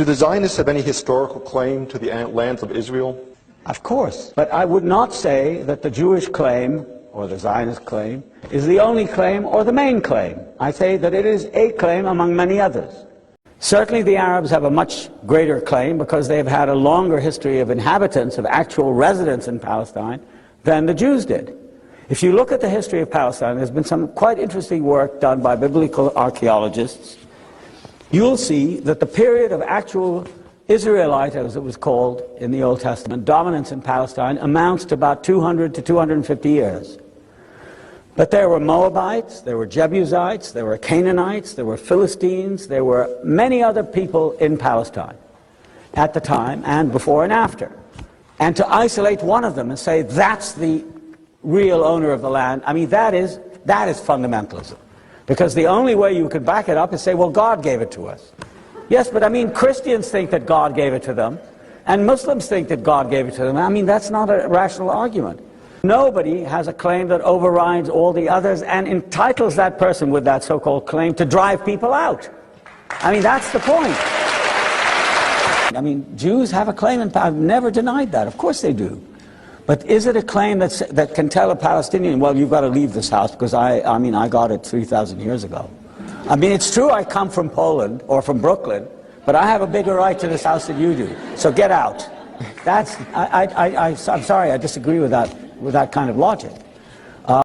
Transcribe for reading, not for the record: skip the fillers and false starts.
Do the Zionists have any historical claim to the lands of Israel? Of course, but I would not say that the Jewish claim, or the Zionist claim, is the only claim or the main claim. I say that it is a claim among many others. Certainly the Arabs have a much greater claim because they've had a longer history of inhabitants, of actual residents in Palestine, than the Jews did. If you look at the history of Palestine, there's been some quite interesting work done by biblical archaeologists. You'll see that the period of actual Israelite, as it was called in the Old Testament, dominance in Palestine amounts to about 200 to 250 years. But there were Moabites, there were Jebusites, there were Canaanites, there were Philistines, there were many other people in Palestine at the time and before and after. And to isolate one of them and say that's the real owner of the land, I mean, that is fundamentalism. Because the only way you could back it up is say, well, God gave it to us. Yes, but I mean, Christians think that God gave it to them, and Muslims think that God gave it to them. I mean, that's not a rational argument. Nobody has a claim that overrides all the others and entitles that person with that so-called claim to drive people out. I mean, that's the point. I mean, Jews have a claim, and I've never denied that. Of course they do. But is it a claim that can tell a Palestinian, well, you've got to leave this house because I mean, I got it 3,000 years ago. I mean, it's true I come from Poland or from Brooklyn, but I have a bigger right to this house than you do. So get out. I'm sorry, I disagree with that kind of logic.